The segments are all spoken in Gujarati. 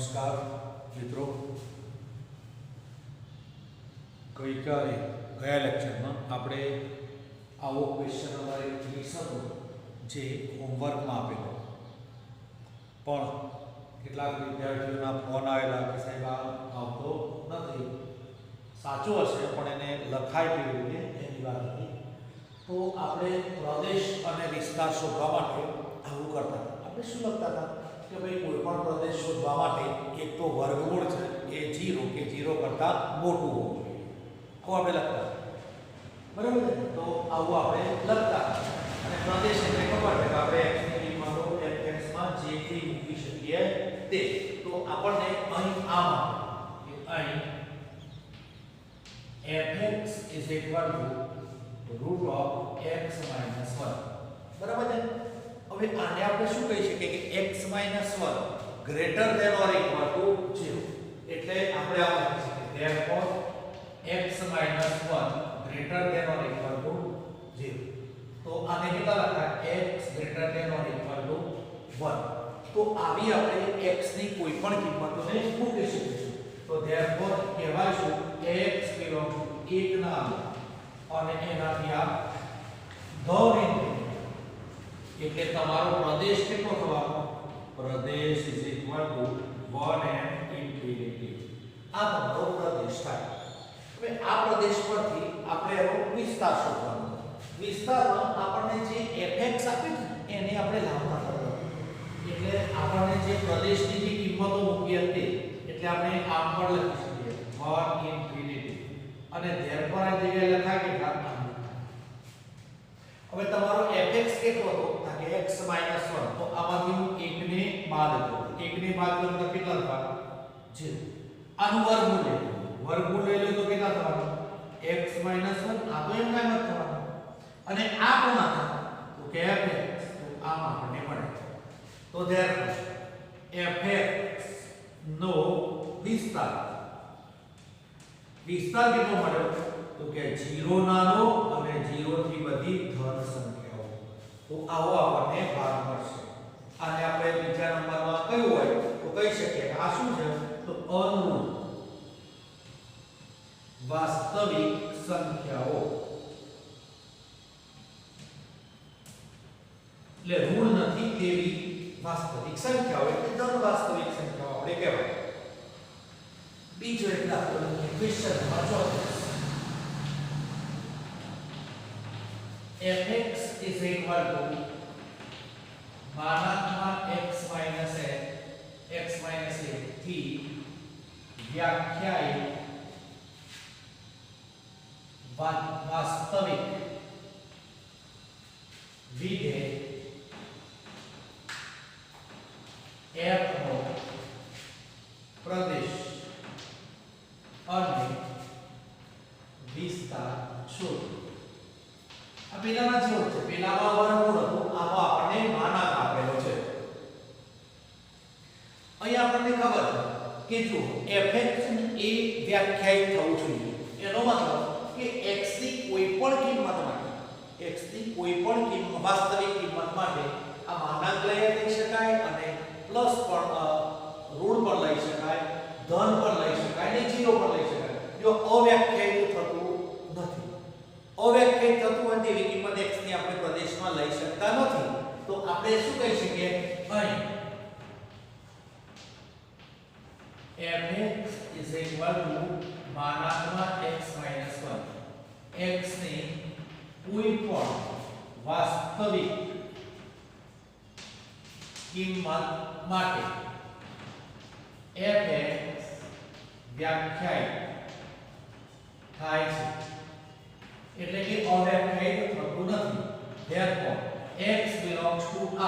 નમસ્કાર મિત્રો, ગયા લેક્ચરમાં આપણે આવો ક્વેશ્ચન અમારે લીસતો જે હોમવર્કમાં આપેલો, પણ કેટલાક વિદ્યાર્થીઓના ફોન આવેલા કે સાહેબ આ આવતો નથી, સાચું હશે પણ એને લખાય કેવી રીતે એની વાત હતી. તો આપણે પ્રદેશ અને વિસ્તાર શોધવા માટે આવું કરતા હતા. આપણે શું લખતા હતા કે ભાઈ કોઈ પણ પ્રદેશ શોધવા માટે એક તો વર્ગમૂળ છે એ 0 કે 0 કરતાં મોટું હોવું જોઈએ, આવું આપણે લખતા બરાબર છે. તો આવું આપણે લખતા અને પ્રદેશ એટલે ખબર છે કે આપણે x ની કિંમતો fx માં જે થી મૂકી શકીએ તે. તો આપણને અહીં આમાં કે અહીં fx √x - 1 બરાબર છે. હવે આને આપણે શું કહી શકીએ કે x - 1 greater than or equal to 0. એટલે આપણે આ લખી શકીએ therefore x - 1 greater than or equal to 0. તો આને કેટલા લખાય x greater than or equal to 1. તો આવી આપણે x ની કોઈ પણ કિંમતોને મૂકી શકીશું. તો therefore કહેવાયશું x belongs to 1 ના અને એનાથી આ ધન એટલે તમારો પ્રદેશ કેટલો થવાનો? પ્રદેશ = 1 and infinity. આ તમારો પ્રદેશ થાય. હવે આ પ્રદેશ પરથી આપણે એનો વિસ્તાર શોધવાનો. વિસ્તારમાં આપણને જે fx આપી છે એને આપણે લાવતા હતા. એટલે આપણને જે પ્રદેશની જે કિંમતો મૂકી હતી એટલે આપણે આમ પણ લખી શકીએ 1 infinity અને therefore આ જગ્યાએ લખાય કે હવે તમારો fx કેટલો હતો કે x - 1. તો આમાંથી હું 1 ને બાદ કરું. 1 ને બાદ કરું તો કેટલા થવા? 0. આનું વર્ગમૂળ લઈ લો તો કેટલા થવાનું? x - 1. આ તો એમ કામ જ થવાનું. અને આ કોના થાય? તો કે fx. તો આ આપણને મળે. તો therefore fx નો વિસ્તાર કેટલો મળ્યો? તો કે 0 નાનો અને 0 થી બધી ધન સંખ્યાઓ. તો આવો આપણને ભાગ મળશે. આને આપણે બીજા નંબરમાં કયું હોય તો કહી શકીએ કે આ શું છે? તો અનુરૂપ વાસ્તવિક સંખ્યાઓ. એટલે ઋણ નથી તેવી વાસ્તવિક સંખ્યાઓ એટલે ધન વાસ્તવિક સંખ્યાઓ આપણે કહેવાય. બીજો એક દાખલો લઈએ question number 34. fx is equal to x minus a થી વ્યાખ્યાયિત વાસ્તવિક વિધેય f નો પ્રદેશ અને વિસ્તાર શોધો. આ પેલામાં જેવું છે, પેલામાં વર્ગમૂળ હતું, આમાં આપણને માનાંક આપેલો છે. અહીં આપણને ખબર છે કે જો fx એ વ્યાખ્યાયિત થવું જોઈએ. એનો મતલબ કે x ની કોઈ પણ કિંમત વાસ્તવિક કિંમત માટે આ માનાંક લઈ શકાય અને પ્લસ પણ ઋણ પણ લઈ શકાય, ધન પણ લઈ શકાય અને 0 પણ લઈ શકાય. જો અવ્યાખ્યાયિત થતું નથી, અવ્યાખ્યાયિત થતું હોય તેવી કિંમત x ની આપણે પ્રદેશમાં લઈ શકતા નથી. તો આપણે શું કહી શકીએ? અહીં fx is equal to x - 1. x ની કોઈ પણ વાસ્તવિક કિંમત માટે fx વ્યાખ્યાયિત થાય છે. એટલે કે અવ્યાખ્યાયિત થતું નથી. therefore x belongs to r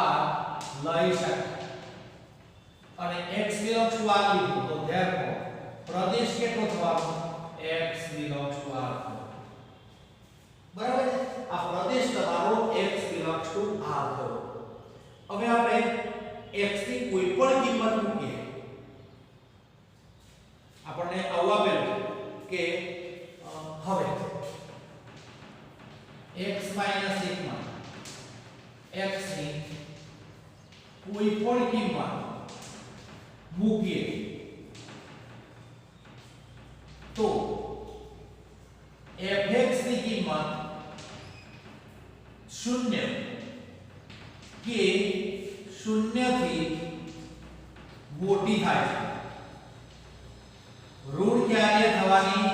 લઈ શકાય. અને x belongs to r લીધું તો therefore પ્રદેશ કેટલો થવાનો? x belongs to r. બરાબર છે. આ પ્રદેશ તમારો x belongs to r થયો. હવે આપણે x ની કોઈ પણ કિંમત મૂકીએ. આપણને આવું આપેલું કે હવે x - 1 માં x ની કોઈ પણ કિંમત મૂકીએ તો fx ની કિંમત 0 કે 0 થી મોટી થાય છે ઋણ ક્યારે થવાની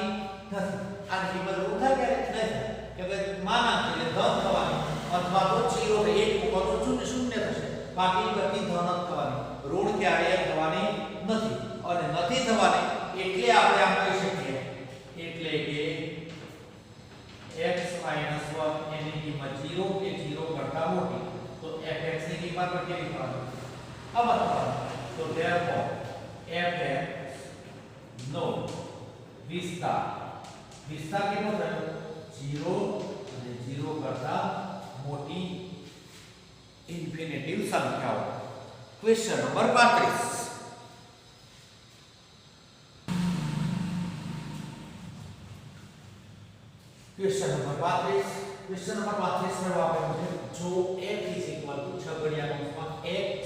નથી આની કિંમત ઋણ થાય ક્યારે નહીં કે ભાઈ માનાંક એટલે ધન થવાની અથવા તો 0 કે 1 મૂકો તો 0 થશે બાકી બધી ધન જ થવાની ઋણ ક્યારે થવાની નથી અને નથી થવાની એટલે આપણે આમ કહી શકીએ એટલે કે x - 1 એની કિંમત 0 કે 0 કરતા મોટી તો fx ની કિંમત પર કેવી થવાની અમતવાની તો therefore fx નો વિસ્તાર કેટલો થયો 0 અને 0 કરતા મોટી ઇન્ફિનિટિવ સંખ્યાઓ ક્વેશ્ચન નંબર 35 क्वेश्चन नंबर 35 में आपने मुझे जो f = 6 गणियानुपात x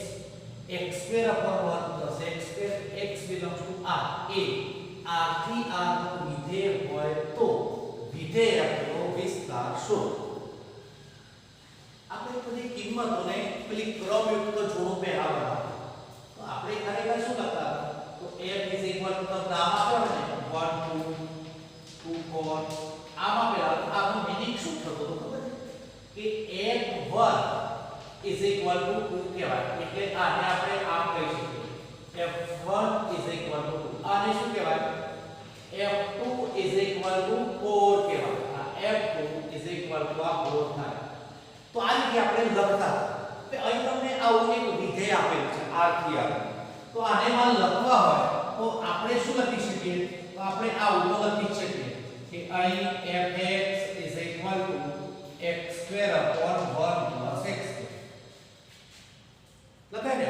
square upon 1 plus x square x belongs to r a r થી r નું વિધેય હોય તો વિધેય આપેલો વિસ્તાર શોધો આપણે બધી કિંમતોને પેલી ક્રમયુક્ત જોડો પહેલા બનાવો તો આપણે ખરેખર શું કરતા તો f = તો નામ આપ્યો ને 1 2 2 4 આમાં પેલા આનો મીનિંગ શું થતો તો ખબર કે f1 = 2 કહેવાય એટલે આને આપણે આમ કહી શકીએ f1 = 2 આને શું કહેવાય f2 = 4 કહેવાય આ f2 = આ 4 થાય તો આ રીતે આપણે લખતા તો અહીં તમને આવું એક વિધેય આપેલ છે r થી r તો આને માં લખવા હોય તો આપણે શું લખી શકીએ તો આપણે આવું તો લખી શકીએ कि आई fx = x square upon 1 plus x square લખાય ને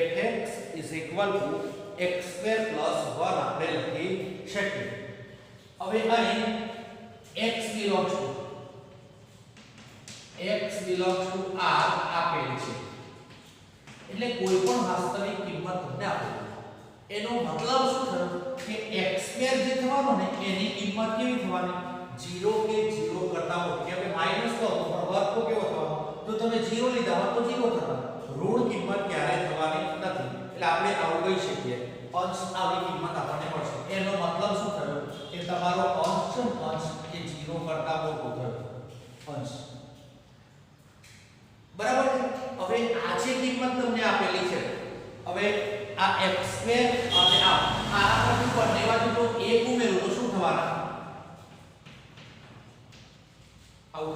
fx = x square plus 1 આપણે લખી શકીએ હવે અહીં x belongs to r આપેલ છે એટલે કોઈ પણ વાસ્તવિક કિંમત તમને આપેલ એનો મતલબ શું થયો કે x સ્ક્વેર જે થવાનો ને એની કિંમત કેવી થવાની 0 કે 0 કરતા મોટી કે આપણે માઈનસ લો તો પણ વર્ગ તો કેવો થવાનો જો તમે 0 લીધા હોત તો 0 થવાનો ઋણ કિંમત ક્યારે થવાની નથી એટલે આપણે આવું કહી શકીએ અંશ આવી કિંમત આપણને મળશે એનો મતલબ શું થયો કે તમારો અંશ એ 0 કરતા મોટો થયો અંશ બરાબર છે હવે આ જે કિંમત તમને આપેલી છે હવે આ x સ્ક્વેર અને આ પરથી બંને બાજુ તો 1 ઉમેરો તો શું થવાના આવું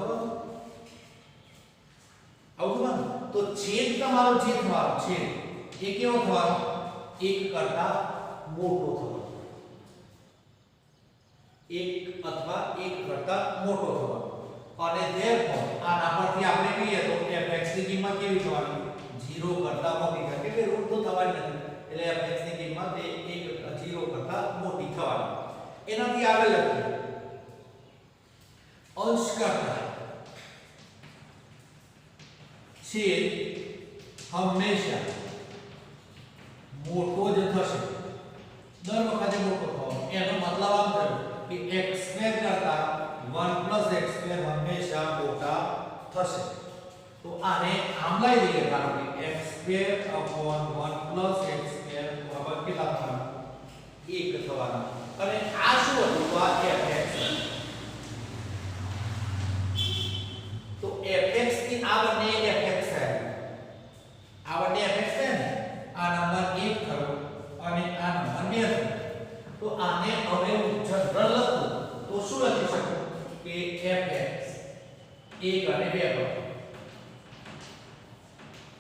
થવાનું તો છેદ તમારો જે થવાનો છે એ કેવો થવાનો 1 કરતા મોટો થવાનો 1 અથવા 1 કરતા મોટો થવાનો અને therefore આના પરથી આપણે કહીએ તો fx ની કિંમત કેવી થવાની 0 કરતા મોટી થાય એટલે ઋણ તો થવાની નથી એટલે fx ની કિંમત એ 0 કરતા મોટી થવાની એનાથી આગળ લખીએ અંશ કરતા છેદ હંમેશા મોટો જ થશે દર વખતે મોટો થવાનો એનો મતલબ આમ થયો કે x સ્ક્વેર કરતા 1 x સ્ક્વેર હંમેશા મોટા થશે તો આને આમ લઈ લઈએ કારણ કે x square upon 1 x square બરાબર કેટલા થવાના 1 થવાના અને આ શું હતું તો આ fx તો fx ની આ બંને fx છે આ બંને fx છે ને આ નંબર 1 થયો અને આ નંબર 2 થયો તો આને હવે હું જનરલ લખું તો શું લખી શકું કે fx 1 અને 2 પર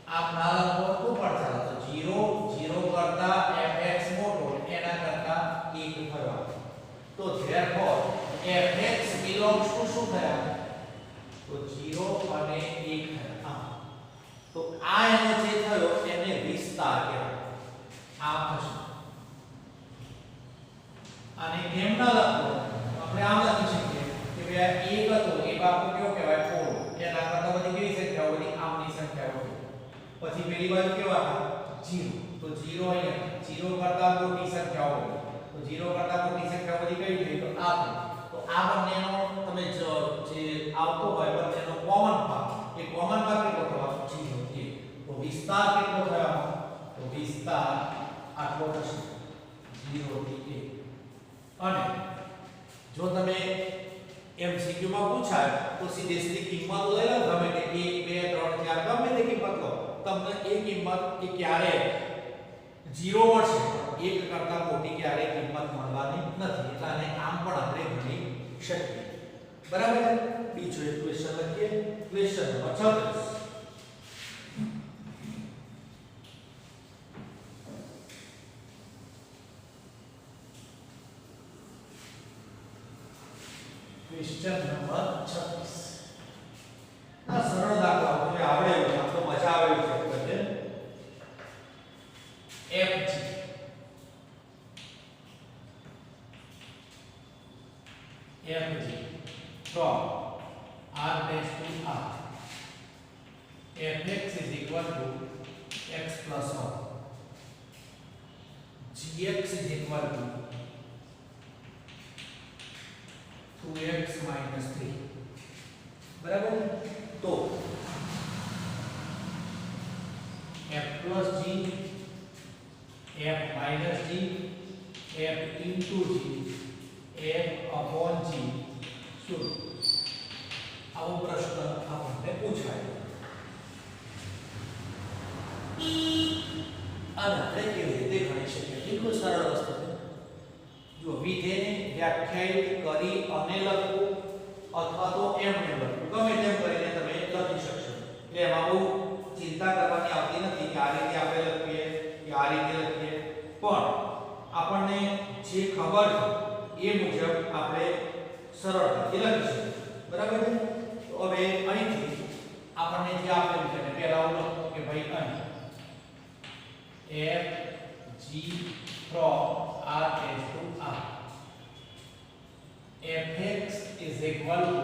आप ना लखो तो पर चला तो 0 करता fx मोटो एना करता 1 થયો તો therefore fx belongs to શું થયા તો 0 અને 1 થયા તો આ એનો જે થયો એને વિસ્તાર કહેવાય આ થશે અને કેમ ના લખો આપણે આમ લખી શકીએ કે ભાઈ 1 હતો એ બાપુ કેવો કહેવાય થોડો એના કરતા બધી કેવી સંખ્યાઓ બધી આમની સંખ્યાઓ પછી પેલી બાજુ કેવા હતા 0 તો 0 અહીંયા 0 કરતા મોટી સંખ્યાઓ તો 0 કરતા મોટી સંખ્યા બધી કઈ થઈ તો આ તો આ બંનેનો તમે જે આવતો હોય બંનેનો કોમન ભાગ એ કોમન ભાગ કેટલો થવાનો 0 છે તો વિસ્તાર કેટલો થયો તો વિસ્તાર આટલો થશે 0 થી 1 અને જો તમે MCQ માં પૂછાય તો સીધી સીધી કિંમત લઈ લો ગમે તે 1 2 3 4 ગમે તે કિંમત લો તમને એ કિંમત એ ક્યારે 0 મળશે 1 કરતા મોટી ક્યારે કિંમત મળવાની નથી એટલે આને આમ પણ આપણે ગણી શકીએ બરાબર છે બીજો એક ક્વેશ્ચન લખીએ ક્વેશ્ચન નંબર 36 क्वेश्चन नंबर 36 આ સરળ દાખલા તમને આવડે છે તો મજા આવે છે એટલે fg from r dash to r fx is equal to x plus 1 gx is equal to 2x minus 3 बराबर तो f plus g f minus g f into g f upon g શું આવો પ્રશ્ન આપણને પૂછાય અને આપણે કેવી રીતે ગણી શકીએ બિલકુલ સરળ વસ્તુ છે જો વિધેયને વ્યાખ્યાયિત કરી અને લખવું અથવા તો એમને લખવું ગમે તેમ કરીને તમે લખી શકશો એટલે એમાં બહુ ચિંતા કરવાની આવતી નથી કે આ રીતે આપણે લખીએ કે આ રીતે લખીએ પણ આપણને જે ખબર છે એ મુજબ આપણે સરળતાથી લખીશું બરાબર છે તો હવે અહીંથી આપણને જે આપેલું છે પહેલા હું લખું કે ભાઈ અહીં f g from r tends to r fx is equal to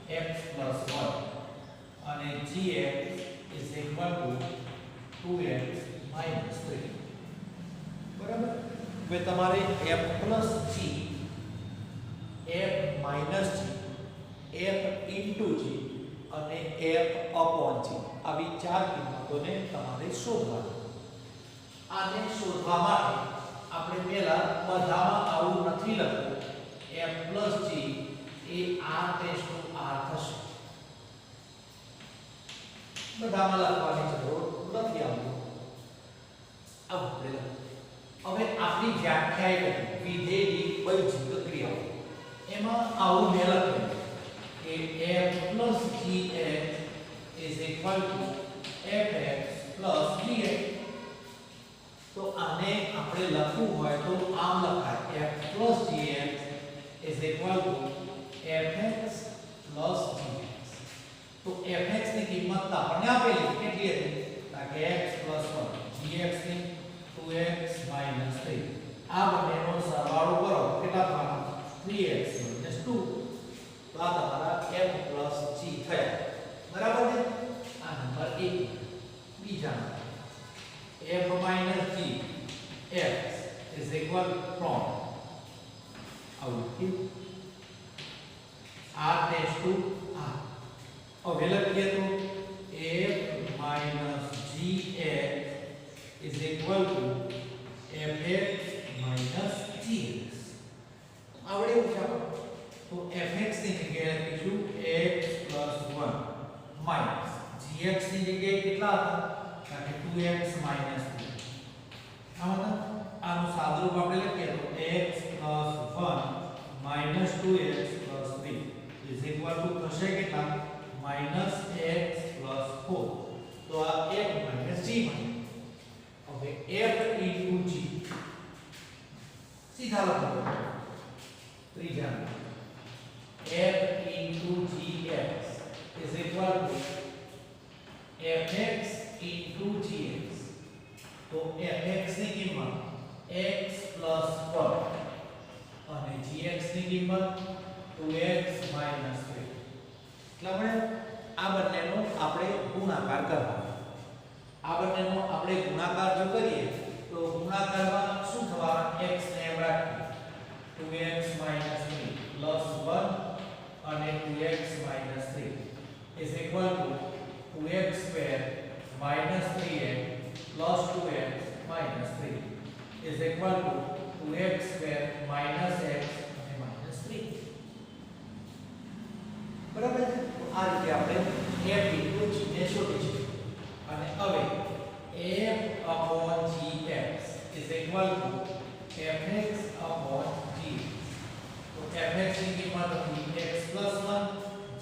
x plus 1 and gx is equal to 2x minus 3 બરાબર હવે તમારે f plus g f minus g f into g અને f upon g આવી ચાર કિંમતોને તમારે શોધવાની આને શોધવા માટે આપણે પહેલા બધામાં આવું નથી લખવું f plus g એ r ટેસ્ટ ટુ r થશે બધામાં લખવાની જરૂર નથી આવતું આવું પહેલા હવે આપણી વ્યાખ્યાય કરી વિધેયની બૈજિક ક્રિયાઓ એમાં આવું મેં લખ્યું કે f plus gx is equal to fx plus gx તો આને આપણે લખવું હોય તો આમ લખાય f plus gx is equal to fx plus gx તો fx ની કિંમત આપણને આપેલી કેટલી હતી કે x plus 1 gx ની 2x minus 3 આ બંનેનો સરવાળો કરો કેટલા થવાના 3x minus 2 તો આ તમારા f plus g થયા બરાબર છે આ નંબર 1 બીજા f minus g x is equal from out r tends to r હવે લખીએ તો f minus gx is equal to fx minus gx આવડે એવું છે તો fx ની જગ્યાએ લખીશું x plus 1 minus gx ની જગ્યાએ કેટલા હતા કારણ કે 2x minus 2 આમાં આનું સાદુરૂપ આપણે લખીએ તો x plus 1 minus 2x plus 3 is equal to થશે કેટલા minus x plus 4 તો આ f minus g બને હવે f into g સીધા લખો ત્રીજા f into gx is equal to fx into gx તો fx ની કિંમત x plus 1 અને gx ની કિંમત 2x minus 3 એટલે આપણે આ બંનેનો આપણે ગુણાકાર કરવાનો આ બંનેનો આપણે ગુણાકાર જો કરીએ તો ગુણાકારમાં શું થવાનું x ને એમ રાખીએ 2x 3 1 અને 2x 3 is equal to 2x square minus 3x plus 2x minus 3 is equal to 2x square minus x અને minus 3 બરાબર છે તો આ રીતે આપણે f ઇન્ટુ g ને શોધીશું અને હવે f upon gx is equal to fx upon g તો fx ની કિંમત હતી x plus 1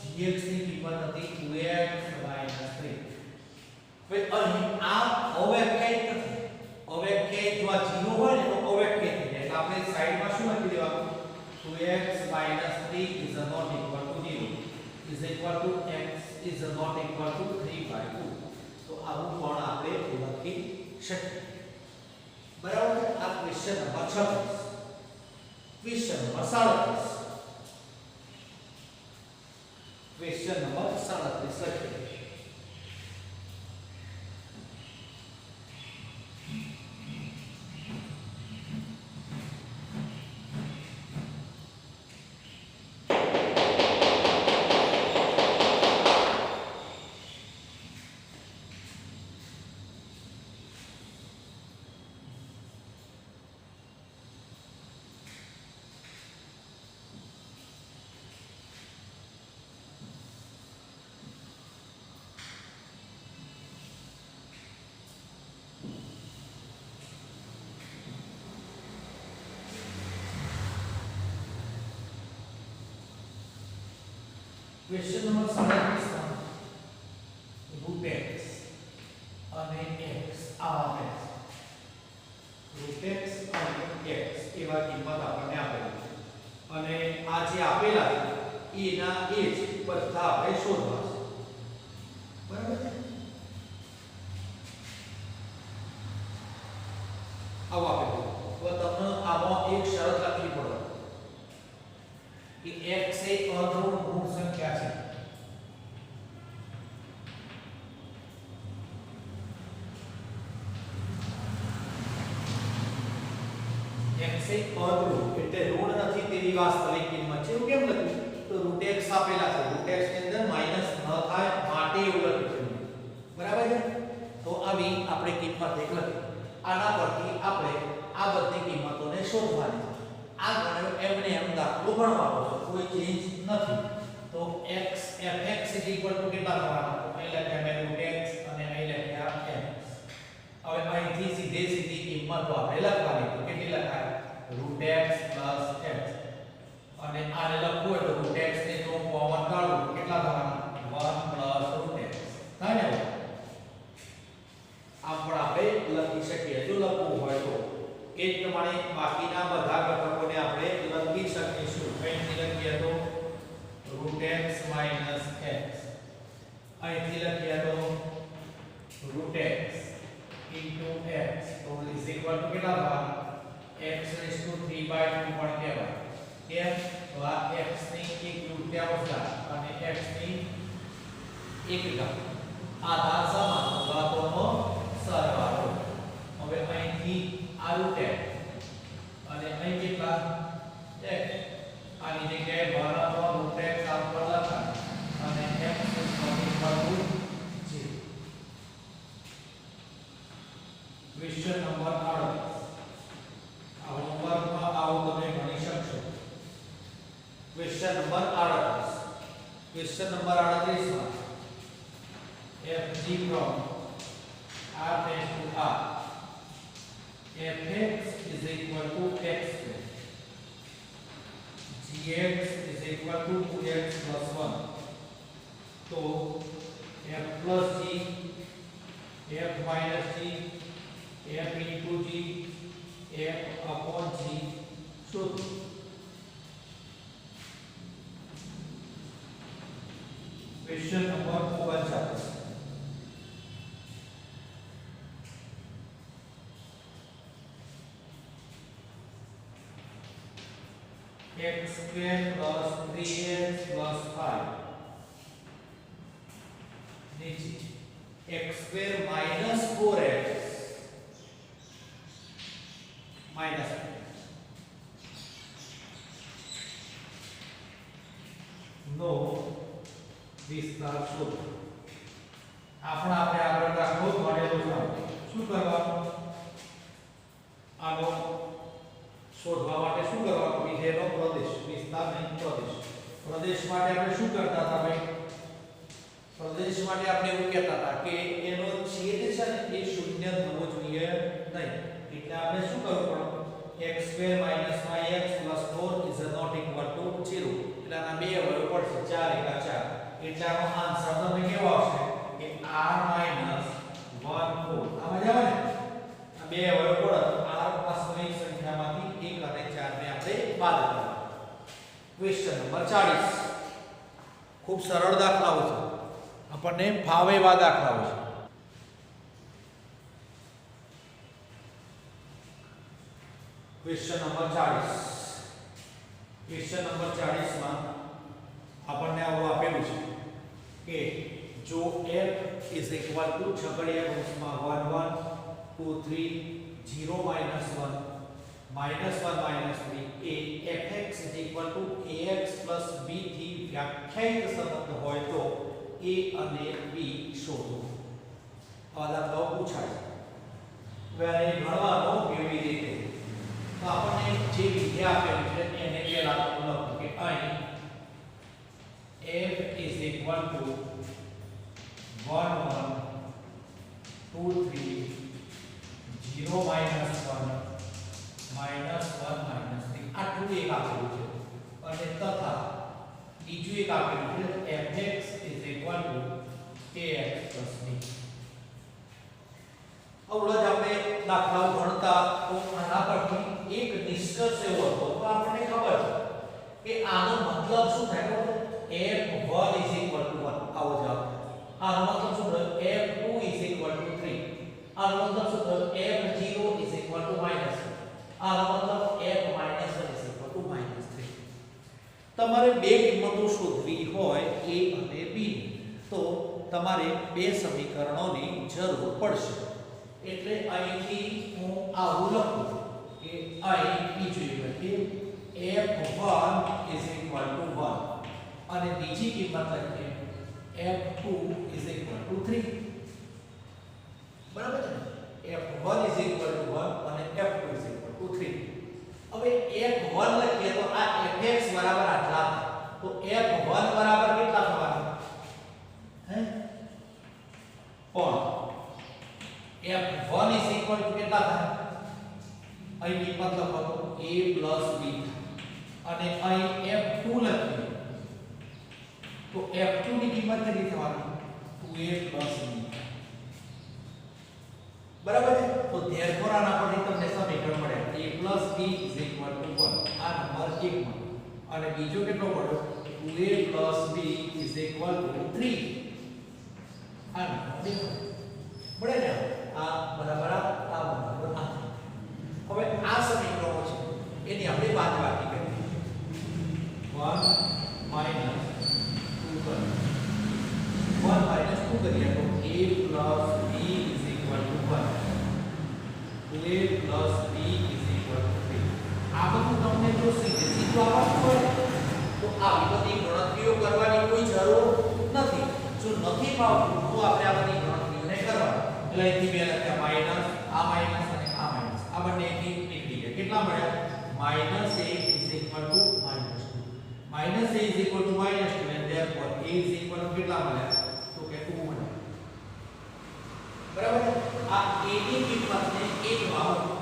gx ની કિંમત હતી 2x minus 3 હવે અહીં આ અવ્યાખ્યાયિત નથી અવ્યાખ્યાયિત જો આ 0 હોય ને તો અવ્યાખ્યાયિત થઈ જાય એટલે આપણે સાઈડમાં શું લખી દેવાનું 2x minus 3 is not equal to 0 is equal to x is not equal to 3/2 તો આવું પણ આપણે લખી શકીએ બરાબર છે આ question number 36 question number 37 question number 37 લખીએ क्वेश्चन नंबर 37 रूट x અને x આ રૂટ x અને x એવા કિંમત આપણને આપેલી છે અને આ જે આપેલા છે એના એ જ બધા આપણે શોધવા છે બરાબર છે આવો આપેલું તો તમને આમાં એક શરત લખવી પડે कि x એ અધૂર મૂળ સંખ્યા છે x એ અધૂર એટલે ઋણ નથી તેની વાસ્તવિક કિંમત છે એવું કેમ લખ્યું તો √x આપેલા છે √x ની અંદર માઈનસ ન થાય માટે એવું લખ્યું છે બરાબર છે તો આવી આપણે કિંમત એક લખી આના પરથી આપણે આ બધી કિંમતોને શોધવાની છે આ ગણ્યો એમને એમ દાખલો ગણવાનો છે કોઈ ચેન્જ નથી તો x fx કેટલા થવાના તો અહીં લખ્યા મેં √x અને અહીં લખ્યા x હવે અહીંથી સીધી કિંમતો આપણે લખવાની તો કેટલી લખાય √x x અને આને લખવું હોય તો √x ને જો કોમન કાઢો તો કેટલા થવાના 1 √x થાય ને આમ પણ આપણે લખી શકીએ જો લખવું હોય તો એ જ પ્રમાણે બાકીના બધા ઘટકોને આપણે લખી શકીશું અહીંથી લખીએ તો √x x અહીંથી લખીએ તો √x x તો is equal to કેટલા થવાના x raised to 3/2 પણ કહેવાય કેમ તો આ x ની 1/3 અને x ની 1/2 આધાર સમાન ઘાતોનો સરવાળો હવે અહીંથી આ √x અને અહીં કેટલા x આની જગ્યાએ બરાબર √x આપવા લખાય અને x is equal to 0 question number 38 આ હોમવર્કમાં આવો તમે ગણી શકશો ક્વેશ્ચન નંબર 38 ક્વેશ્ચન નંબર 38 માં fg from r tends to r fx is equal to x square gx is equal to 2x plus 1 तो f plus g f minus g f into g f upon g शोध question number 39 x square plus 3x plus 5 नीचे x square minus 4x minus નો વિસ્તાર શોધો. આપણે આગળ દાખલો ગણેલો છે. શું કરવાનું? આનો શોધવા માટે શું કરવાનું? વિધેયનો પ્રદેશ, વિસ્તાર નહીં પ્રદેશ. પ્રદેશ માટે આપણે શું કરતા હતા ભાઈ? પ્રદેશ માટે આપણે એવું કહેતા હતા કે એનો છેદ છે ને એ શૂન્ય થવો જોઈએ નહીં. એટલે આપણે શું કરવું પડે? x² - yx + 4 is not equal to 0. એટલે આના બે અવયવ પડશે. 4 * 4. એટલે આનો આન્સર તમને કેવો આવશે? કે r - 1 4. આમાં જ આવે ને? આ બે અવયવ પડે તો r વાસ્તવિક સંખ્યામાંથી 1 અને 4 ને આપણે બાદ કરવાના. Question number 40. ખૂબ સરળ દાખલાઓ છે. આપણને ફાવે એવા દાખલાઓ છે. Question number 40. ક્વેશ્ચન નંબર 40 માં આપણને આવું આપેલું છે કે જો f છગડિયા કૌંસમાં 1 1 2 3 0 -1 -1 -3 એ fx ax b થી વ્યાખ્યાયિત સંબંધ હોય તો a અને b શોધો. આ દાખલાઓ પૂછાય છે. હવે આને ગણવાનો કેવી રીતે? તો આપણને જે વિધેય આપેલું છે એને પહેલા લખો કે અહીં f = 1 1 2 3 0 -1 -1 -3 આટલું એક આપેલું છે. અને તથા બીજું એક આપેલું છે fx = ax + b. અવળા જ આપણે દાખલાઓ ગણતા તો આના પરથી એક નિષ્કર્ષ એવો હતો તો આપણને ખબર છે કે આનો મતલબ શું થાય? f1 = 1 આવો જવાબ. આનો મતલબ શું થાય? f2 = 3. આનો મતલબ શું થાય? f0 = -1. આનો મતલબ f - 1 = -3. તમારે બે કિંમતો શોધવી હોય a અને b તો તમારે બે સમીકરણોની જરૂર પડશે. એટલે અહીંથી હું આવું લખું કે અહીં બીજું લખીએ f1 = 1 અને બીજી કિંમત લખીએ f2 = 3. બરાબર છે? f1 = 1 અને f2 = 3. હવે f1 લખીએ તો આ fx બરાબર આટલા. તો f1 બરાબર કેટલા થવાના? હે? પણ f1 = કેટલા થાય? અહીં કિંમત લખો તો a + b અને અહીં f2 લખીએ તો f2 ની કિંમત કેટલી થવાની? 2a + b. બરાબર છે? તો ધેરફોર આના પરથી તમને સમીકરણ મળ્યા a + b = 1. આ નંબર 1 માં. અને બીજો કેટલો મળ્યો? 2a + b = 3. આ નંબર 2 મળે ને? આ બરાબર આ બરાબર આ. હવે આ સમીકરણો છે એની આપણે બાદબાકી કરીએ. 1 - 2 કરીએ. 1 - 2 કરીએ તો a + b = 1. 2a + b = 3. આ બધું તમને જો સીધું આવડતું હોય તો આવી બધી ગણતરીઓ કરવાની કોઈ જરૂર નથી. જો નથી ફાવતું તો આપણે આ બધી ગણતરીઓને કરવાની. એટલે અહીંથી બે લખ્યા માઈનસ, આ માઈનસ અને આ માઈનસ. આ બંને અહીંથી નીકળી ગયા. કેટલા મળ્યા? -a = -2. -a = -2 and therefore a કેટલા મળ્યા? તો કે 2 મળ્યા. બરાબર? આ a ની કિંમતને 1 માં મૂકો.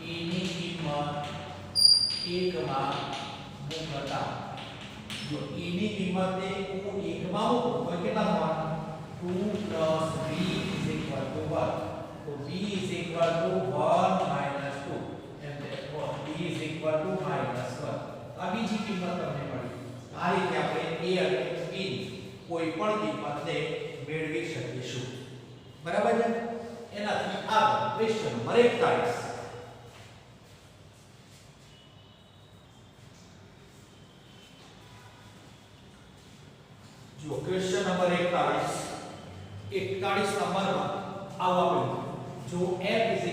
a ની કિંમત 1 માં મૂકતા જો a ની કિંમતને હું 1 માં મૂકું તો કેટલા થવાના? 2 + b = 1. તો b = 1 - 2 and therefore b = -1. આ બીજી કિંમત તમને મળી. આ રીતે આપણે a અને b ની કોઈ પણ કિંમતને મેળવી શકીશું. બરાબર છે? એનાથી આગળ ક્વેશ્ચન નંબર 41. જો ક્વેશ્ચન નંબર 41 41 નંબરમાં આવું આપેલું જો f = 1 1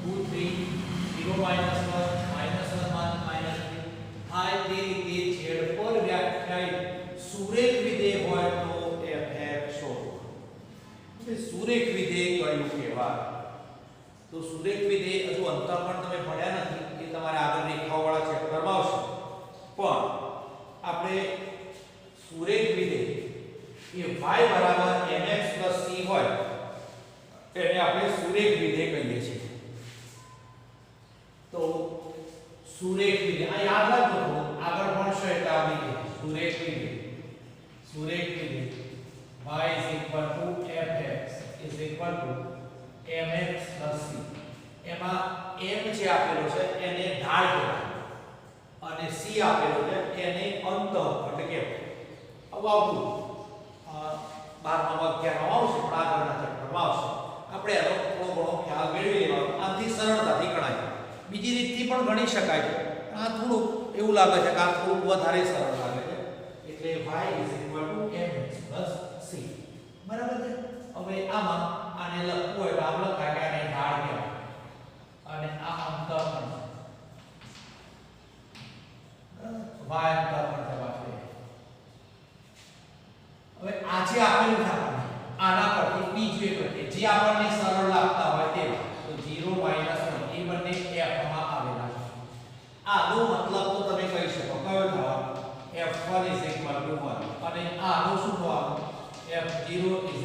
2 3 0 -1 -1 -3 આ તે રીતે z પર વ્યાખ્યાયિત સુરેખ વિધેય હોય તો fx શોધો. એટલે સુરેખ વિધેય કયું કહેવાય? તો સુરેખ વિધેય હજુ અંતર પણ તમે ભણ્યા નથી, એ તમારે આગળ રેખાઓવાળા ચેપ્ટરમાં આવશે. પણ આપણે સુરેખ વિધેય એ y = mx + c હોય એને આપણે સુરેખ વિધેય કહીએ છીએ. તો સુરેખ વિધેય આ યાદ રાખજો, આગળ ભણશો એટલે આવી ગયું. સુરેખ વિધેય y = fx = mx + c. એમાં m જે આપેલો છે એને ઢાળ કહેવાય અને c આપેલો છે એને અંતઃખંડ કહેવાય. આવું 12મા 11મા આવશે, પણ આગળના ચેપ્ટરમાં આવશે. આપણે એનો થોડો ઘણો ખ્યાલ મેળવી લેવાનો, આથી સરળતાથી ગણાય. બીજી રીતથી પણ ગણી શકાય છે, આ થોડું એવું લાગે છે કે આ થોડું વધારે સરળ લાગે છે. એટલે y = mx + c. બરાબર છે. હવે આમાં આને લખવું હોય તો આમ લખાય કે આને ઢાળ કહેવાય અને આ અંતઃખંડ y અંતઃખંડ છે. હવે આ જે આપેલું છે આપણને આના પરથી બીજું એક કે જે આપણને સરળ લાગતા હોય તે તો 0 - 1 એ બંને f માં આવેલા છે. આનો મતલબ તો તમે કહી શકો કયો થવાનો f1 = 1 અને આનો શું થવાનો f0 = -1.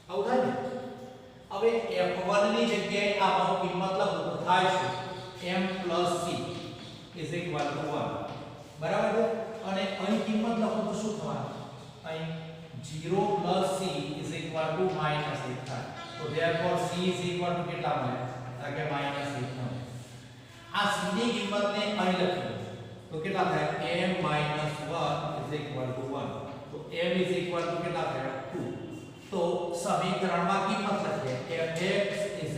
આવું થાય ને. હવે f1 ની જગ્યાએ આનો કિંમત લખો તો થાય છે m + c = 1. બરાબર છે. અને અહીં કિંમત લખો તો શું થવાનું? અહીં 0 + c = -1 થાય. તો therefore c = કેટલા મળે? કે -1 મળે. આ c ની કિંમતને અહીં લખીએ તો કેટલા થાય? m - 1 = 1. તો m = કેટલા થાય? 2. તો સમીકરણમાં કિંમત લખીએ fx =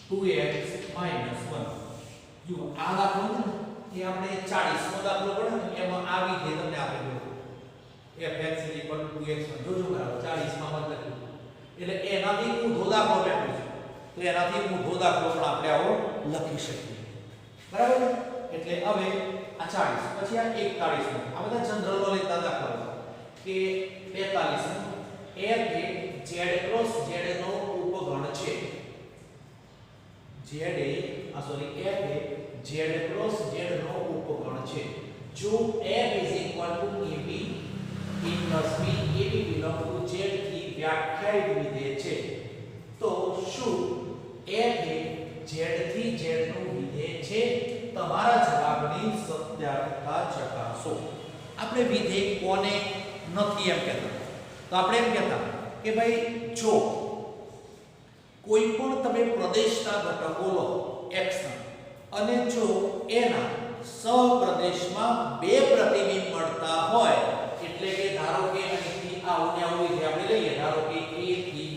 2x - 1. જો આ દાખલો છે એ આપણે 40 નો દાખલો ગણ્યો ને એમાં આ વિધેય તમને આપેલું fx = 2x. જોજો બરાબર 40 માં મત લખ્યું એટલે એનાથી ઊંધો દાખલો બેઠો છે, તો એનાથી ઊંધો દાખલો પણ આપણે આવો લખી શકીએ. બરાબર. એટલે હવે આ 40 પછી આ 41 આ બધા જનરલ નોલેજ ના દાખલા કે 45 f એ z + z નો ઉપગણ છે. f એ z + z નો ઉપગણ છે. જો f = ab a b belong to z થી વ્યાખ્યાયિત વિધેય છે તો શું f એ z થી z નું વિધેય છે? તમારા જવાબની સત્યાપિકા ચકાસો. આપણે વિધેય કોને નથી એમ કહેતા, તો આપણે એમ કહેતા કે ભાઈ જો કોઈ પણ તમે પ્રદેશના ઘટકો લો x ના અને જો એના સહપ્રદેશમાં બે પ્રતિબિંબ મળતા હોય, એટલે કે ધારો કે અહીંથી આવું ને આવું વિધેય આપણે લઈએ, ધારો કે a થી b,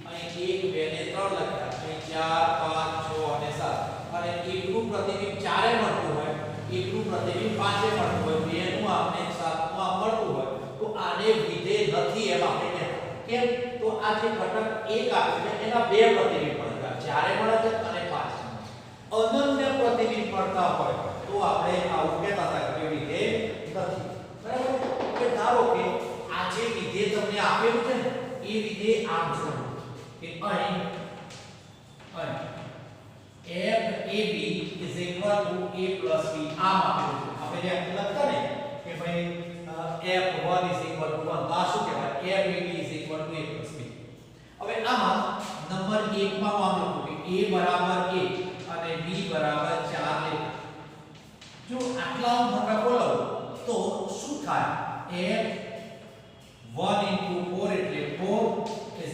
અહીં 1 2 ને 3 લખ્યા, અહીં 4 5 6 અને 7 અને એકનું પ્રતિબિંબ ચારે મળતું હોય, એકનું પ્રતિબિંબ પાંચે મળતું હોય, બેનું આપણે સાતમાં મળતું હોય, તો આને વિધેય નથી એમ આપણે કહેતા. કેમ? તો આ જે ઘટક એક આપે છે એના બે પ્રતિબિંબ મળતા, ચારે મળે છે અને પાંચ અનન્ય પ્રતિબિંબ મળતા હોય તો આપણે આવું કહેતા હતા કે વિધેય નથી. બરાબર. કે ધારો કે આ જે વિધેય તમને આપેલું છે ને એ વિધેય આમ છે કે અહીં f ab = a + b આમ આપેલું છે. આપણે જે લખતા ને કે ભાઈ f1 = 1 તો આ શું કહેવાય? f ab = a + b. હવે આમાં નંબર 1 માં આમ લખો કે a = 1 અને b = 4 લે. જો આટલા ઘટકો લો તો શું થાય? f 1 * 4 એટલે 4 = 1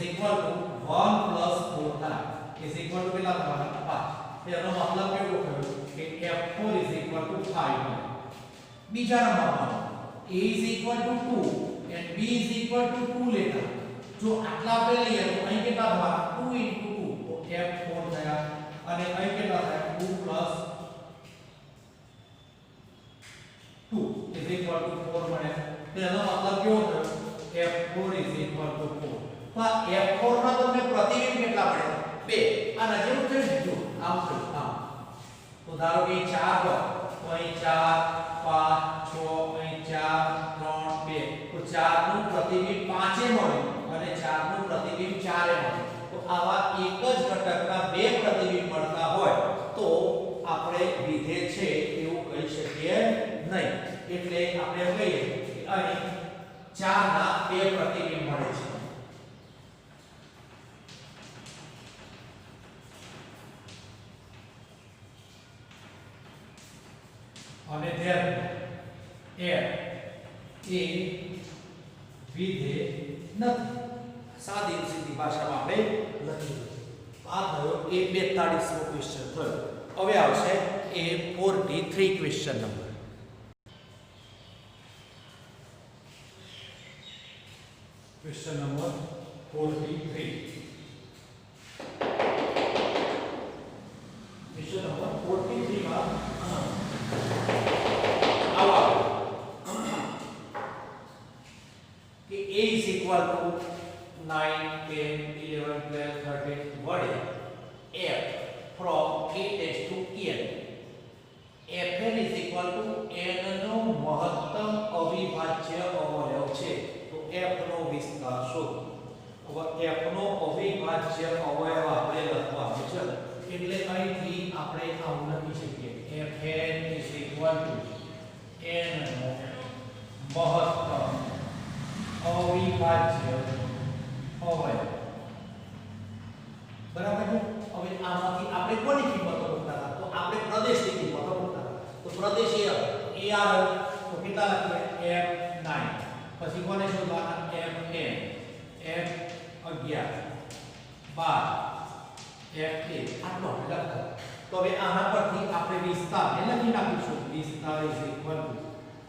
+ 4 થાય. કેટલા થવાના? 5. એનો મતલબ કેવો થયો કે f4 = 5. બીજા નંબરમાં a = 2 and b = 2 લેતા. જો આટલા આપણે લઈએ તો અહીં કેટલા થવાના? 2 * 2 તો f4 થયા અને અહીં કેટલા થયા? 2 + 2 = 4 મળે. તો એનો મતલબ કેવો થયો f4 4 તો આ f4 ના તમને પ્રતિબિંબ કેટલા મળે 2 આ નજીક થયું જો આમ થયું આમ તો ધારો કે 4 હોય તો અહીં 4 5 6 અહીં 4 3 2 તો 4 નું પ્રતિબિંબ 5 એ મળ્યું અને 4 નું પ્રતિબિંબ 4 એ મળ્યું તો આવા એક જ ઘટકના બે પ્રતિબિંબ મળતા હોય તો આપણે વિધેય છે એવું કહી શકીએ નહીં એટલે આપણે કહીએ કે અહીં 4 ના બે પ્રતિબિંબ મળે છે અને ધ્યાન f એ વિધેય નથી સાદી સીધી ભાષામાં આપણે લખી આ થયો એ 42મો ક્વેશ્ચન થયો હવે આવશે એ 43 question number question number 43 question number 43 માં कि a is equal to 9, 10, 11, 12, 13 વડે f from a tends to n fn is equal to n નો મહત્તમ અવિભાજ્ય અવયવ છે તો f નો વિસ્તાર શોધો હવે f નો અવિભાજ્ય અવયવ આપણે લખવાનો છે એટલે અહીંથી આપણે આવું લખી શકીએ fn is equal to n નો મહત્તમ અવિભાજ્ય અવયવ બરાબર છે હવે આમાંથી આપણે કોની કિંમતો મૂકતા હતા તો આપણે પ્રદેશની કિંમતો મૂકતા હતા તો પ્રદેશ એ ar તો કેટલા લખીએ f9 પછી કોને શોધવાના f10 f11 12 f13 આટલો લખતા તો હવે આના પરથી આપણે વિસ્તાર એ લખી નાખીશું વિસ્તાર ઇઝ ઇક્વલ ટુ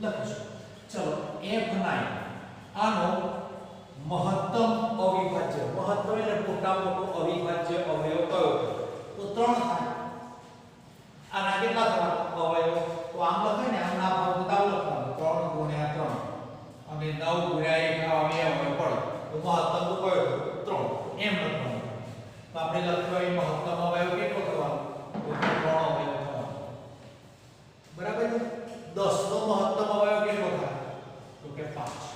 લખીશું ચલો f9 આનો મહત્તમ અવિભાજ્ય મહત્તમ એટલે મોટા મોટો અવિભાજ્ય અવયવ કયો તો 3 થાય આના કેટલા થવાના અવયવ તો આમ લખાય ને આમ ના ભાગ બતાવ લખવાનું 3 * 3 અને 9 * 1 અવયવ પડે તો મહત્તમ તો કયો 3 એમ લખવાનું તો આપણે લખ્યું એ મહત્તમ અવયવ કેટલો થવાનો તો 3 અવયવ થવાનો બરાબર છે 10 નો મહત્તમ અવયવ કેટલો થાય તો કે 5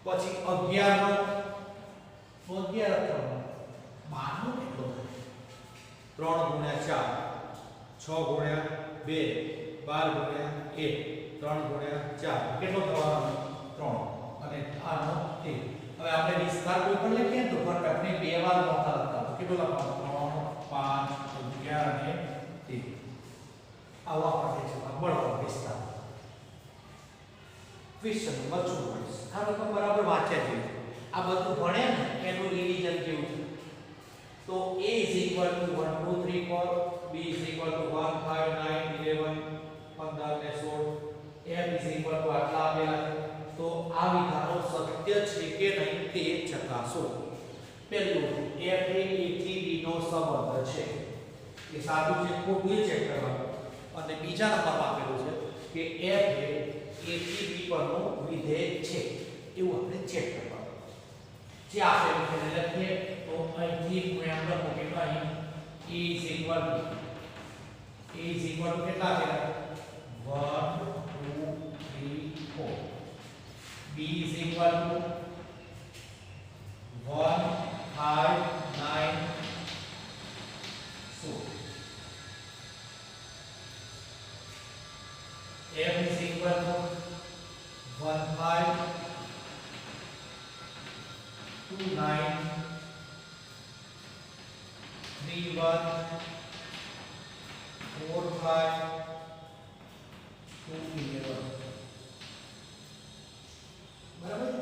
પછી 11 નો 11 થવાનો 12 નો કેટલો થાય 3 * 4 6 * 2 12 * 1 3 * 4 કેટલો થવાનો 3 અને આનો 1 હવે આપણે વિસ્તાર કોઈ પણ લખીએ તો ઘટકને બે વાર નોંધતા લખતા કેટલો લખવાનો 3 5 11 અને 1 આવો આપણે છે મળતો વિસ્તાર ક્વેશ્ચન નંબર 44 આ લોકો બરાબર વાંચ્યા છે આ બધું ભણે ને એનું રિવિઝન કેવું છે તો a is equal to 1 2 3 4 b is equal to 1 5 9 11 15 ને 16 f is equal to આટલા આપેલા તો આ વિધાનો સત્ય છે કે નહીં તે ચકાસો પહેલું f એ a થી b નો સંબંધ છે એ સાચું છે ખોટું એ ચેક કરવાનું અને બીજા નંબરમાં આપેલું છે કે f એ a થી b પરનો વિધેય છે એવું આપણે ચેક કરવાનું જે આપેલું છે લખીએ તો અહીંથી હું એમ લખું કે અહીં a is equal to કેટલા છે 1 2 3 4 b is equal to 1 5 9 so f is equal to 1 5 2 9 3 1 4 5 2 11 બરાબર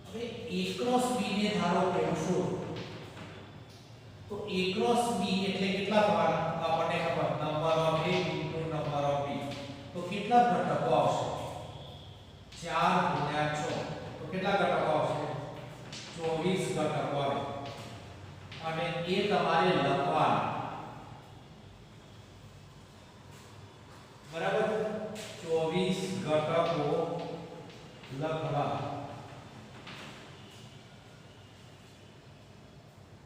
હવે a ક્રોસ b ને ધારો કે શું તો a ક્રોસ b એટલે કેટલા થવાના આપણને ખબર number of a into number of b તો કેટલા ઘટકો આવશે 4 * 6 તો કેટલા ઘટકો આવશે 24 ઘટકો આવે અને એ તમારે લખવાના બરાબર 24 ઘટકો લખવા.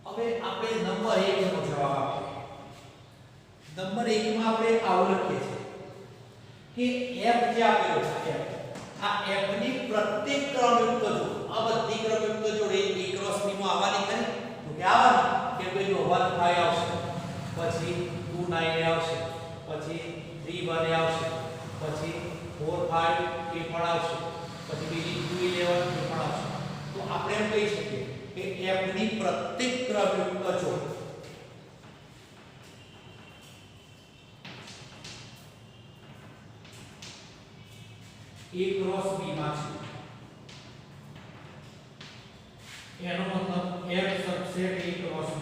હવે આપણે નંબર 1 નો જવાબ આપીએ. નંબર 1 માં આપણે આવું લખીએ છીએ કે f જે આપેલો છે f, આ f ની પ્રત્યેક ક્રમયુક્ત જોડ, આ બધી ક્રમયુક્ત જોડ એ ક્રોસ b માં આવવાની ખરી? તો કે આવવાની, કે ભાઈ જો 1 5 આવશે, પછી 2 9 આવશે, પછી 3 1 આવશે, પછી 4 5 એ પણ આવશે, પછી બીજી 2 11 એ પણ આવશે. તો આપણે એમ કહી શકીએ કે f ની પ્રત્યેક ક્રમયુક્ત જોડ a ક્રોસ b માં છે. એનો મતલબ f subset a cross b.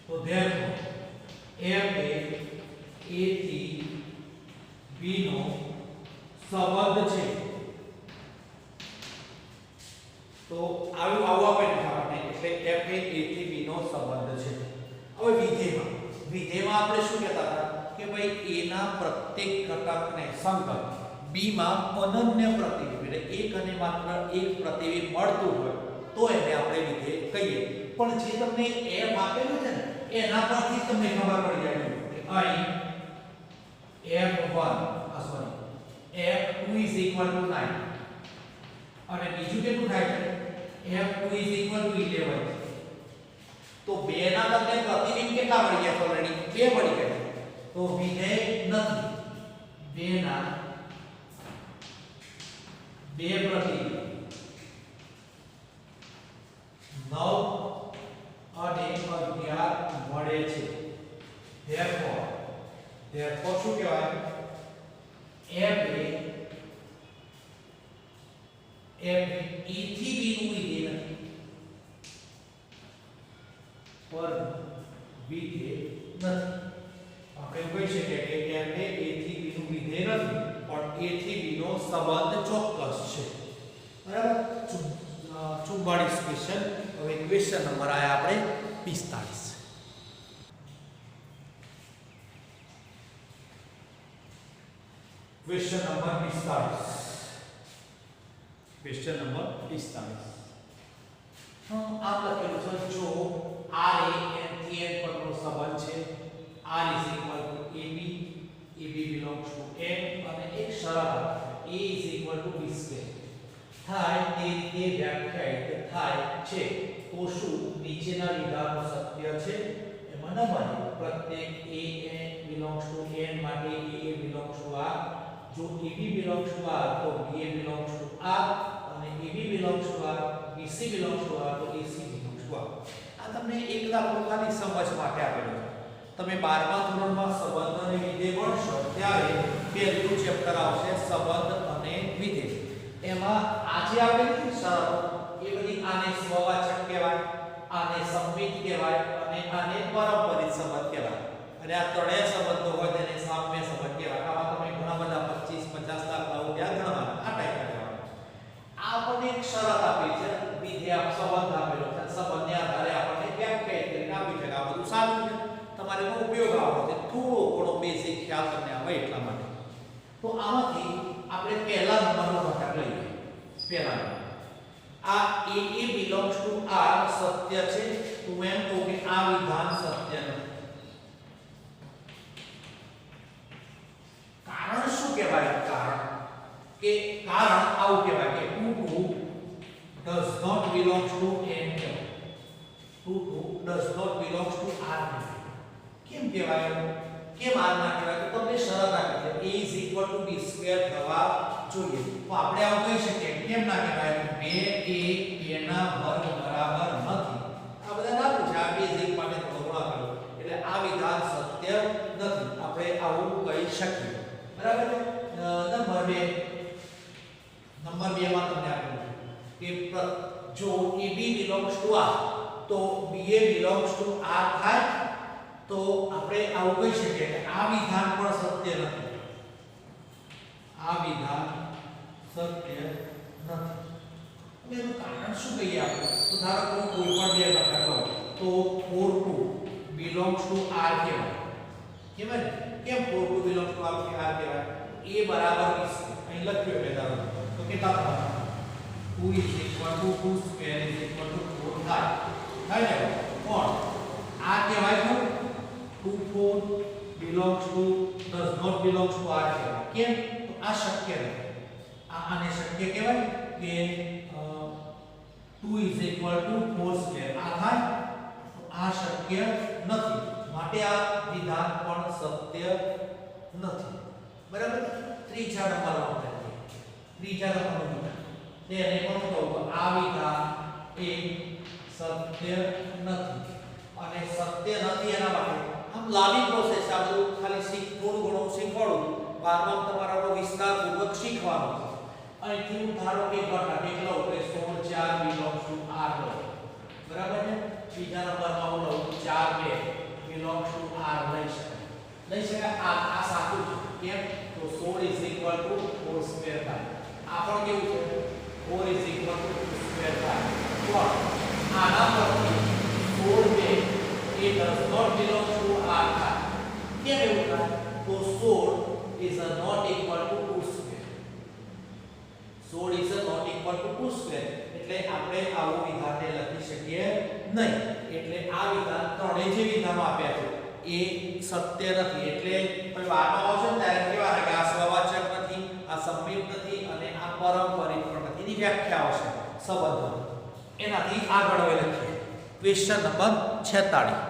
તો therefore f એ a થી b નો સંબંધ છે. તો આવું આપેલું છે આપણને, એટલે f એ a થી b નો સંબંધ છે. હવે વિધેયમાં આપણે શું કહેતા હતા કે ભાઈ a ના પ્રત્યેક ઘટકને સંકલ b માં અનન્ય પ્રતિબિંબ, એટલે એક અને માત્ર એક પ્રતિબિંબ મળતું હોય તો એને આપણે વિધેય કહીએ. પણ જે તમને f આપેલું છે ને એના પરથી તમને ખબર પડી જાય કે અહીં f1 f2 = 9 અને બીજું કેટલું થાય છે f2 = 11. તો બે ના તમને પ્રતિબિંબ કેટલા મળી ગયા? ઓલરેડી બે મળી ગયા. તો વિધેય નથી, બે ના બે પ્રતિબિંબ 9 અને 11 મળે છે. therefore શું કહેવાય? f એ થી b નું વિધેય નથી, પર વિધેય નથી. આપણે કહી શકીએ કે f એ થી b નું વિધેય નથી, પણ a થી b નો સંબંધ ચોક્કસ છે. બરાબર. 44 ક્વેશ્ચન. હવે ક્વેશ્ચન નંબર આયા આપણે 45. Question number 45. Question number 45. આ લખેલું છે જો r એ n થી n પરનો સંબંધ છે, r ab belongs to n અને એક શરત a b2 થાય તે રીતે વ્યાખ્યાયિત થાય છે. તો શું નીચેના વિધાનો સત્ય છે? એમાં નંબર પ્રત્યેક a belongs to n માટે a belongs to r, જો ab belongs to r તો ba belongs to r, અને ab belongs to r bc belongs to r તો ac belongs to r. આ તમને એક દાખલો ખાલી સમજ માટે આપેલો છે. તમે 12મા ધોરણમાં સંબંધ અને વિધેય ભણશો ત્યારે પહેલું ચેપ્ટર આવશે સંબંધ અને વિધેય. એમાં આજે આપેલી શરતો એ બધી આને સ્વવાચક કહેવાય, આને સંમિત કહેવાય અને આને પરંપરિત સંબંધ કહેવાય. અને આ ત્રણેય સંબંધો હોય તેને સામ્ય સંબંધ કહેવાય. આમાં તમે ઘણા બધા 25 50 દાખલાઓ ત્યાં ગણવાના. આ ટાઈપના કહેવાય. આ આપણને એક શરત આપી છે, વિધેય સંબંધ આપેલો છે, સંબંધને આધારે આપણને વ્યાખ્યાયિત કરીને આપી છે. આ બધું સારું છે, તમારે એનો ઉપયોગ આવવો છે. થોડો ઘણો બેઝિક ખ્યાલ તમને આવે એટલા માટે. તો આમાંથી આપણે પહેલા નંબરનો ઘટક લઈએ. પહેલા નંબર આ a belongs to r સત્ય છે. તો એમ કહું કે આ વિધાન સત્ય નથી. કારણ શું કહેવાય? કારણ આવું કહેવાય કે 2 does not belongs to n, 2 does not belongs to r. કેમ કહેવાય? કેમ r ના કહેવાય? તો તમને શરત આપી છે a b2 થવા જોઈએ. તો આપણે આવું કહી શકીએ કેમ ના કહેવાય? 2a ના વર્ગ બરાબર નથી. આ બધા ના પૂછે, આ બેઝિક માટે થોડો આપેલો, એટલે આ વિધાન સત્ય નથી. આપણે આવું કહી શકીએ. બરાબર. નંબર 2 માં તમને આપેલું કે જો ab belongs to r તો ba belongs to r થાય. તો આપણે આવું કહી શકીએ કે આ વિધાન પણ સત્ય નથી. આ વિધાન સત્ય નથી. હવે એનું કારણ શું કહીએ આપણે? તો ધારો કે હું કોઈ પણ બે ઘટક લઉં તો 4 2 belongs to r કહેવાય. કેમ 4 2 belongs to r a બરાબર 20 અહીં લખ્યું છે ધારો તો કેટલા થાય 2 2 સ્ક્વેર 4 થાય ને કોણ આ કહેવાય છે 2 4 belongs to does not belongs to r કહેવાય કેમ તો આ શક્ય નથી આને શક્ય કહેવાય કે 2 4 સ્ક્વેર આ થાય તો આ શક્ય નથી માટે આ વિધાન પણ સત્ય નથી બરાબર ત્રીજા નંબરનો ત્રીજા નંબરનો વિધાન તેને કોણ કહું આ વિધાન એ સત્ય નથી અને સત્ય નથી એના માટે આમ લાંબી પ્રોસેસ આ બધું ખાલી થોડું ઘણું શીખવાડું બારમાં તમારો વિસ્તારપૂર્વક શીખવાનું અહીંથી હું ધારો કે ઘટાડે કેટલો કે 16 4 belongs to r બરાબર છે બીજા નંબરમાં હું લઉં 4 2 belongs to r લઈ શકાય આ સાચું છે કેમ તો 16 4 સ્ક્વેર થાય આ પણ કેવું છે 4 2 સ્ક્વેર થાય પણ આના પરથી 4 2 it does not belong to r થાય કેમ એવું થાય તો 16 is not equal to 2 square 16 is not equal to 2 square એટલે આપણે આવું વિધાનને લખી શકીએ નહીં એટલે આ વિધાન ત્રણેય જે વિધાનો આપ્યા છે એ સત્ય નથી એટલે કોઈ વાતો આવશે ત્યારે કેવા કે આ સ્વવાચક નથી આ સંમિત નથી અને આ પારંપરિક પણ નથી એની વ્યાખ્યા આવશે સંબંધ એનાથી આગળ હવે લખીએ ક્વેશ્ચન નંબર 46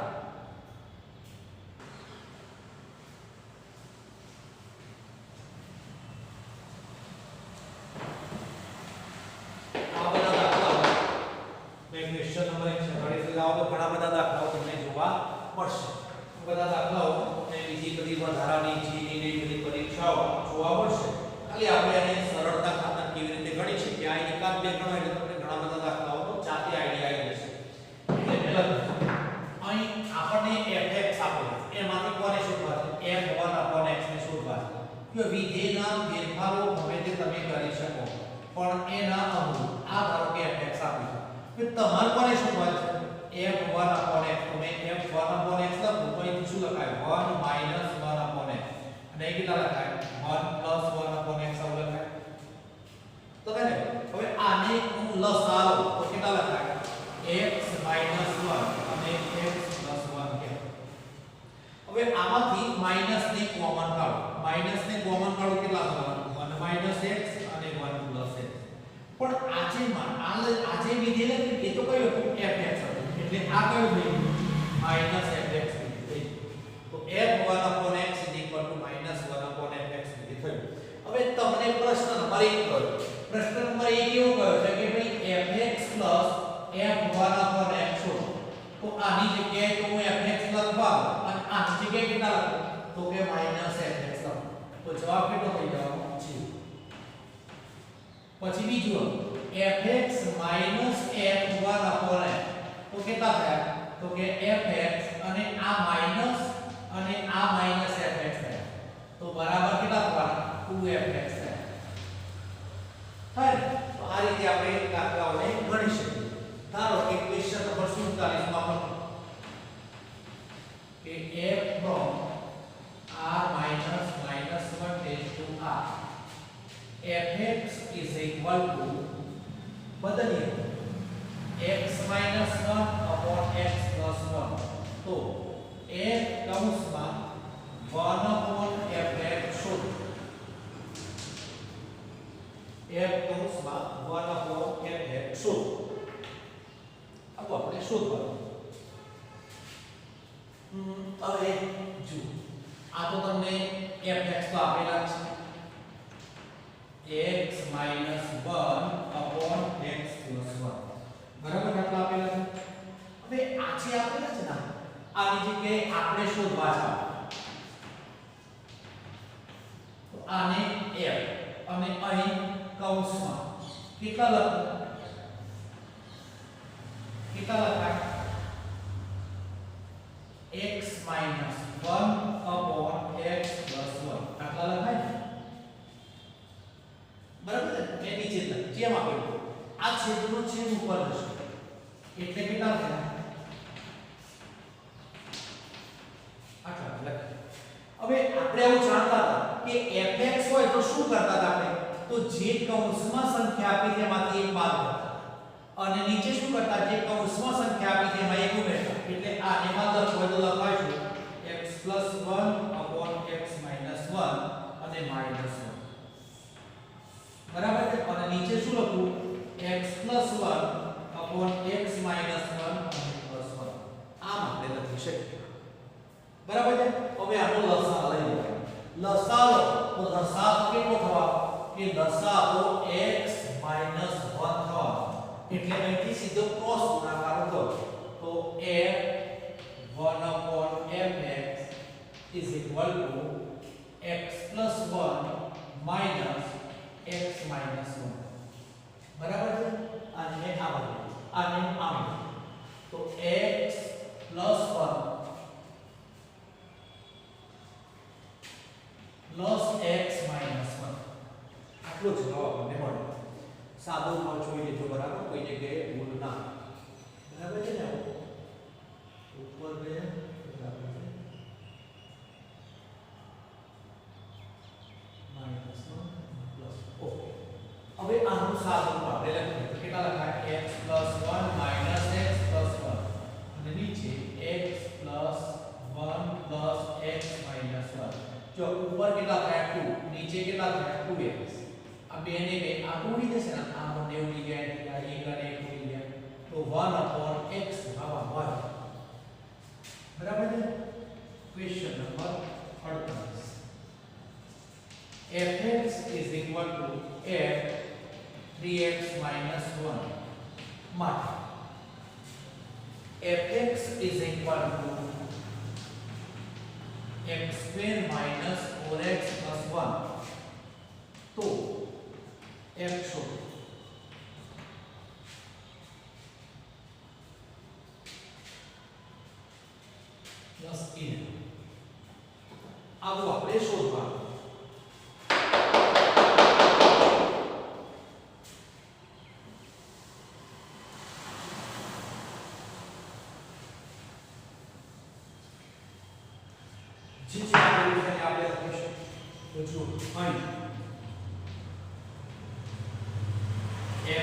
બધા દાખલાઓ અને બીજી બધી વધારાની જીની બધી પરીક્ષાઓ જોવા મળશે ખાલી આપણે એને સરળતા ખાતર કેવી રીતે ગણી શકીએ આ એકાદ બે ગણો એટલે તમને ઘણા બધા દાખલાઓનો જાતે આઈડિયા આવી જશે એટલે પહેલા અહીં આપણને fx આપેલા એમાંથી કોને શોધવા છે f1 x ને શોધવા છે જો વિધેયના ફેરફારો હવે તે તમે કરી શકો પણ એના અનુરૂપ આ ધારો કે fx આપ્યું છે તો તમારે કોને શોધવા છે f1 x તમે f1 x લખો તો અહીંથી શું લખાય 1 1 x અને એ કેટલા લખાય 1 1 x આવું લખાય તો કહે હવે આને હું લસાઅ તો કેટલા લખાય x 1 અને x 1 કે હવે આમાંથી માઈનસ ને કોમન કાઢો કેટલા થવાના 1 x અને 1 x પણ આજે વિધેય એ તો કયો fx એટલે આ કયું થયું -fx તો f1 x -1 fx થયું હવે તમને પ્રશ્ન નંબર 1 કહ્યો પ્રશ્ન નંબર 1 એવો કહ્યો છે કે ભાઈ fx f1 x શોધો તો આની જગ્યાએ તો હું fx લખવા અને આની જગ્યાએ કેટલા લખું તો કે -fx લખો તો જવાબ કેટલો થઈ જવાનો છે પછી બીજું fx f1 x તો કેટલા થયા તો કે fx અને આ માઈનસ અને આ માઈનસ fx થાય તો બરાબર કેટલા થવાના 2fx થાય તો આ રીતે આપણે દાખલાઓને ગણી શકીએ ધારો કે ક્વેશ્ચન નંબર 47 માં પણ કે f from r minus 1 tends to r fx is equal to બદલીએ x minus 1 upon x plus 1 तो f કૌંસમાં 1 upon fx શોધો f કૌંસમાં 1 upon fx શોધો अब આપણે શોધવાનું હવે જો આ તો તમને fx તો આપેલા છે x minus 1 upon x plus 1 બરાબર કેટલા આપેલા છે હવે આ જે આપેલા છે ને આની જગ્યાએ આપણે શોધવા છે તો આને f અને અહીં કૌંસમાં કેટલા લખો લખાય x minus 1 upon x plus 1 આટલા લખાય બરાબર છે મેં નીચે લખ્યું જેમ આપેલું આ છેદનો છેદ ઉપર જશે એટલે કેટલા થયા આટલા લખ હવે આપણે એવું જાણતા હતા કે fx હોય તો શું કરતા હતા આપણે? તો જે કૌંસમાં સંખ્યા આપી તેમાંથી એક બાદ કરતા અને નીચે શું કરતા? જે કૌંસમાં સંખ્યા આપી તેમાં એક ઉમેરતા. એટલે આ એમાં લખ હોય તો લખાઈશું x + 1 x - 1 અને -1. બરાબર છે? અને નીચે શું લખું? x + 1 x - 1 અને +1. આમ આપણે લખી શકીએ. બરાબર છે? હવે આનો લસાઅ લઈ લઈએ. લસાઅ તો લસાઅ કેટલો થવા? કે લસાઅ તો x - 1 થવા. એટલે અહીંથી સીધો ક્રોસ ગુણાકાર હતો. તો f1/fx is equal to x + 1 minus x - 1. બરાબર છે? અને આ બાજુ આને આમ તો x + 1 plus x minus 1 આટલો જવાબ આપણને મળે. સાદો માં જોઈ લેજો. બરાબર? કોઈ જગ્યાએ ભૂલ ના. બરાબર છે ને? ઉપર બે બરાબર છે -1 plus ઓકે. હવે આનું સાદું રૂપ આપણે લખીએ તો કેટલા લખાય? x + 1 minus x + 1 અને નીચે x + 1 plus x minus 1. જો ઉપર કેટલા થાય 2, નીચે કેટલા થાય 2x. આ બે ને બે આ ઉડી જશે ને, આ બંને ઉડી ગયા, આ એક અને એક ઉડી ગયા, તો 1/x ભાવા 1. બરાબર છે? Question number 48. fx is equal to f 3x minus 1 માટે fx is equal to x square minus 4x plus 1. तो f शोधो. प्लस a अब આપણે શોધવાનું. જે જે આપણે લખીશું તો જો અહીં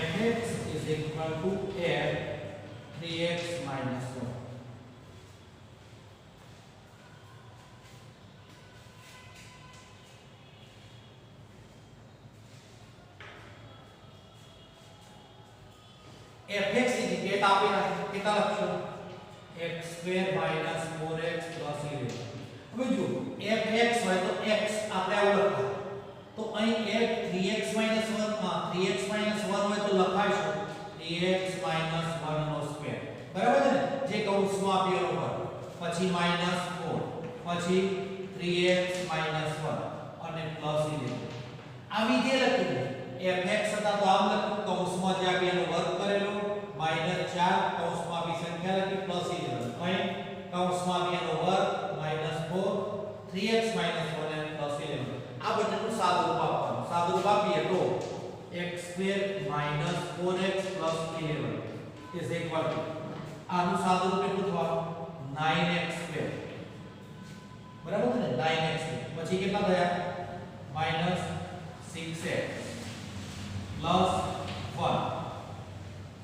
fx is equal to f 3x minus 1. fx ની જગ્યાએ આપેલા કેટલા લખશું? x square minus 4x plus 11. હવે જો fx હોય તો x આપણે આવું લખતા. તો અહીં f 3x 1 માં 3x 1 હોય તો લખાઈશું 3x 1 નો સ્ક્વેર. બરાબર છે ને? જે કૌંસમાં આપેલો હોય પછી -4 પછી 3x 1 અને +11. આ વિધેય લખી દે. fx હતા તો આમ લખ્યું, કૌંસમાં જે આપેલો વર્ગ કરેલો -4 કૌંસમાં આપી સંખ્યા લખી +11. અહીં કૌંસમાં આપેલો વર્ગ -4 3x 1 અને +11. આ બધાનું સાદું રૂપ આપવાનું. સાદું રૂપ આપીએ તો x square minus 4x plus 11 is equal to આનું સાદું રૂપ કેટલું થવાનું? 9x square. બરાબર છે ને? 9x પછી કેટલા થયા? -6x plus 1.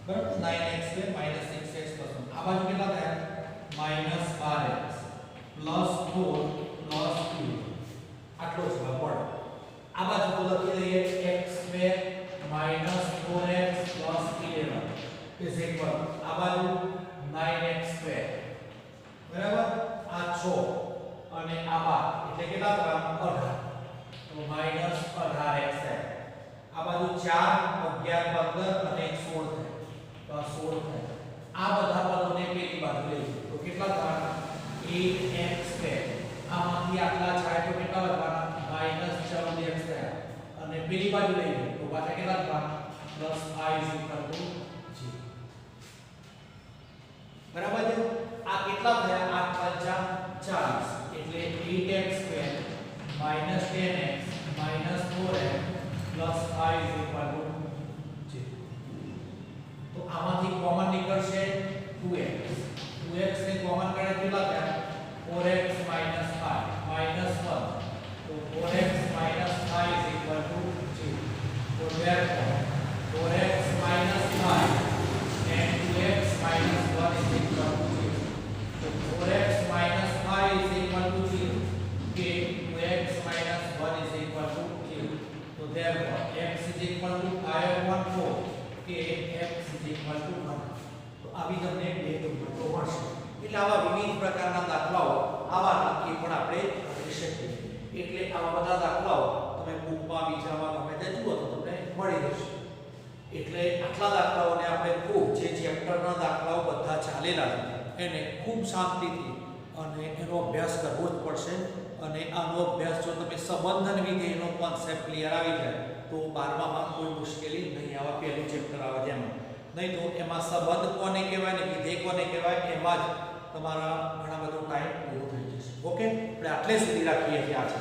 બરાબર? 9x square minus 6x plus 1. આ બાજુ કેટલા થયા? -12x plus 4 plus 2. આટલો જવાબ મળે. આ બાજુ તો લખી દઈએ x square minus 4x plus 11 is equal આ બાજુ 9x square. બરાબર? આ 6 અને આ 12 એટલે કેટલા થયા? 18. તો -18x થાય. આ બાજુ 4 11 15 અને 1 16 થાય. તો આ 16 થાય. આ બધા પદોને પેલી બાજુ લઈએ તો કેટલા થયા? 8x square. આમાંથી આટલા જાય તો કેટલા લખવાના? -14x થયા. અને પેલી બાજુ લઈએ તો પાછા કેટલા લખવાના? +i = 0. બરાબર છે? આ કેટલા થયા? 8 × 5 40 એટલે 8x square -10x -4x +i = 0. તો આમાંથી કોમન નીકળશે 2x. 2x ને કોમન કાઢે કેટલા થયા? 4x - 5 -1 તો 4x I/4 કે x 1 તો આવી તમને બે કિંમતો મળશે. એટલે આવા વિવિધ પ્રકારના દાખલાઓ આવાના એ પણ આપણે કરી શકીએ. એટલે આવા બધા દાખલાઓ તમે બુકમાં બીજામાં ગમે તે જુઓ તો તમને મળી જશે. એટલે આટલા દાખલાઓને આપણે ખૂબ જે ચેપ્ટરના દાખલાઓ બધા ચાલેલા છે એને ખૂબ શાંતિથી અને એનો અભ્યાસ કરવો જ પડશે. અને આનો અભ્યાસ જો તમે સંબંધન વિધેયનો કોન્સેપ્ટ ક્લિયર આવી જાય તો 12માં કોઈ મુશ્કેલી નહીં આવે. પહેલું ચેપ્ટર આવે જેમાં નહીં તો એમાં સંબંધ કોને કહેવાય ને વિધેય કોને કહેવાય એમાં જ તમારા ઘણા બધો ટાઈમ પૂરો થઈ જશે. ઓકે, આપણે આટલે સુધી રાખીએ છીએ આજે.